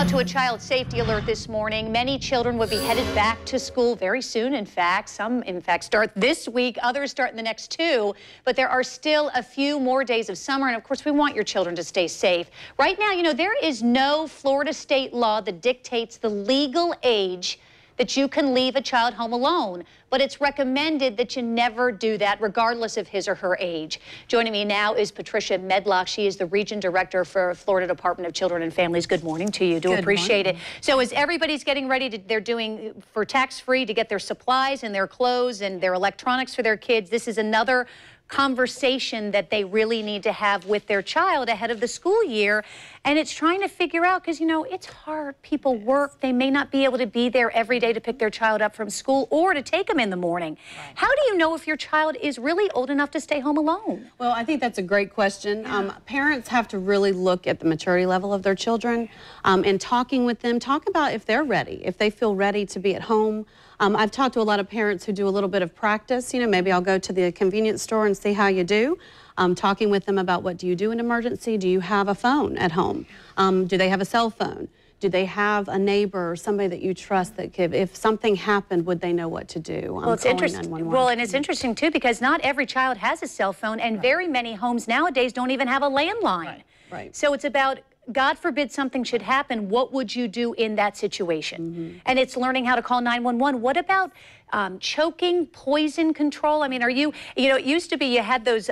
To a child safety alert this morning. Many children will be headed back to school very soon. In fact, some start this week, others start in the next 2. But there are still a few more days of summer, and of course we want your children to stay safe. Right now, you know, there is no Florida state law that dictates the legal age that you can leave a child home alone, but it's recommended that you never do that, regardless of his or her age. Joining me now is Patricia Medlock. She is the Region Director for Florida Department of Children and Families. Good morning to you. Do appreciate it. So as everybody's getting ready to, they're doing for tax-free to get their supplies and their clothes and their electronics for their kids, this is another conversation that they really need to have with their child ahead of the school year. And it's trying to figure out, because, you know, it's hard. People work. They may not be able to be there every day to pick their child up from school or to take them in the morning. Right. How do you know if your child is really old enough to stay home alone? Well, I think that's a great question. Parents have to really look at the maturity level of their children and talking with them. Talk about if they're ready, if they feel ready to be at home. I've talked to a lot of parents who do a little bit of practice. You know, maybe I'll go to the convenience store and see how you do. Talking with them about what do you do in emergency? Do you have a phone at home? Do they have a cell phone? Do they have a neighbor or somebody that you trust that could, if something happened, would they know what to do? Well, it's interesting. Well, and it's interesting too, because not every child has a cell phone, and very many homes nowadays don't even have a landline. Right. So it's about, God forbid something should happen, what would you do in that situation? And it's learning how to call 911. What about choking, poison control? I mean, are you know, it used to be you had those,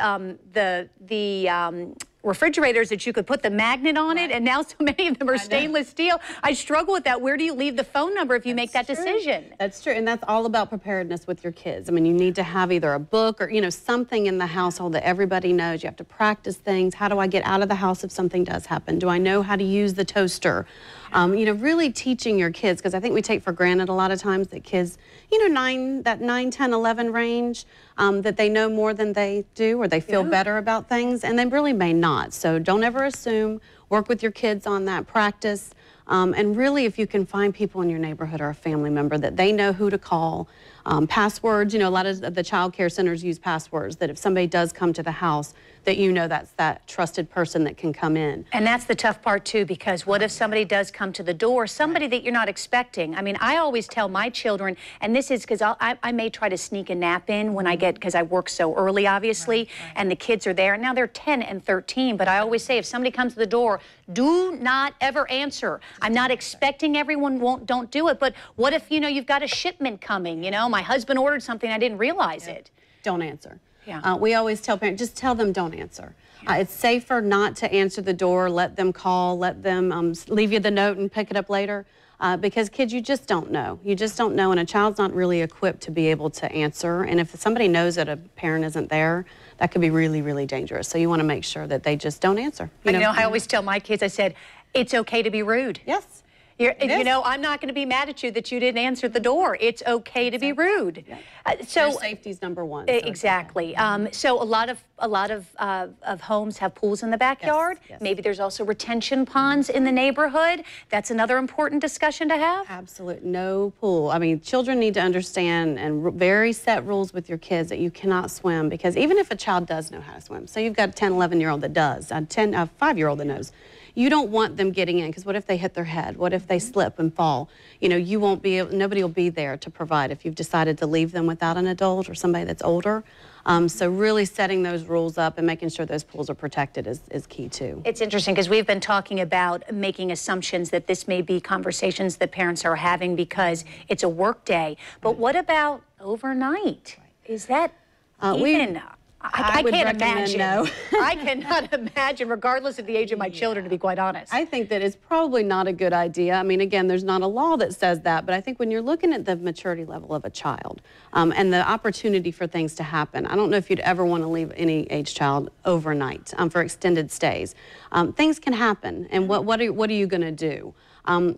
refrigerators that you could put the magnet on it, and now so many of them are stainless steel. I struggle with that. Where do you leave the phone number if you make that decision? That's true, and that's all about preparedness with your kids. I mean, you need to have either a book or, you know, something in the household that everybody knows. You have to practice things. How do I get out of the house if something does happen? Do I know how to use the toaster? You know, really teaching your kids, because I think we take for granted a lot of times that kids, you know, that 9, 10, 11 range, that they know more than they do, or they feel better about things, and they really may not. So don't ever assume. Work with your kids on that practice. And really, if you can find people in your neighborhood or a family member that they know who to call. Passwords, you know, a lot of the child care centers use passwords, that if somebody does come to the house, that you know that's that trusted person that can come in. And that's the tough part too, because what if somebody does come to the door, somebody that you're not expecting? I mean, I always tell my children, and this is because I may try to sneak a nap in when I get, because I work so early, obviously, and the kids are there. Now they're 10 and 13, but I always say, if somebody comes to the door, do not ever answer. I'm not expecting everyone don't do it, but what if, you know, you've got a shipment coming, you know, my husband ordered something, I didn't realize it. Don't answer. We always tell parents, just tell them don't answer. It's safer not to answer the door, let them call, let them leave you the note and pick it up later. Because kids, you just don't know. You just don't know, and a child's not really equipped to be able to answer. And if somebody knows that a parent isn't there, that could be really, really dangerous. So you want to make sure that they just don't answer. You know, I always tell my kids, I said, it's okay to be rude. Yes. You know, I'm not going to be mad at you that you didn't answer the door. It's okay to be rude. So safety's #1. So exactly. So a lot of homes have pools in the backyard. Maybe there's also retention ponds in the neighborhood. That's another important discussion to have. Absolutely. No pool. I mean, children need to understand, and very set rules with your kids, that you cannot swim, because even if a child does know how to swim, so you've got a 10, 11-year-old that does, a 5-year-old that knows, you don't want them getting in, because what if they hit their head? What if they slip and fall? You know, you won't be able, nobody will be there to provide if you've decided to leave them without an adult or somebody that's older. So really setting those rules up and making sure those pools are protected is key too. It's interesting, because we've been talking about making assumptions that this may be conversations that parents are having because it's a work day. But what about overnight? Is that even... I can't imagine. No. I cannot imagine, regardless of the age of my children, to be quite honest. I think that it's probably not a good idea. I mean, again, there's not a law that says that, but I think when you're looking at the maturity level of a child and the opportunity for things to happen, I don't know if you'd ever want to leave any age child overnight for extended stays. Things can happen, and what are you going to do?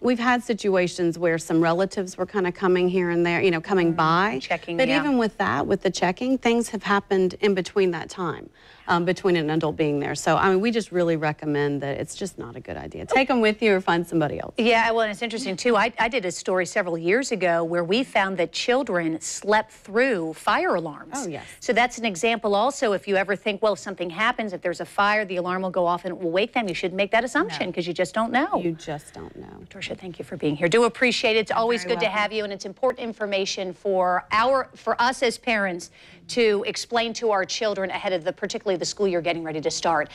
We've had situations where some relatives were kind of coming here and there, you know, coming by. Checking, but even with that, with the checking, things have happened in between that time. between an adult being there. So, I mean, we just really recommend that it's just not a good idea. Take them with you or find somebody else. Yeah, well, and it's interesting, too. I did a story several years ago where we found that children slept through fire alarms. Oh, yes. So that's an example also. If you ever think, well, if something happens, if there's a fire, the alarm will go off and it will wake them. You shouldn't make that assumption because you just don't know. You just don't know. Torcia, thank you for being here. Do appreciate it. It's always good to have you, and it's important information for us as parents to explain to our children ahead of particularly the school year getting ready to start.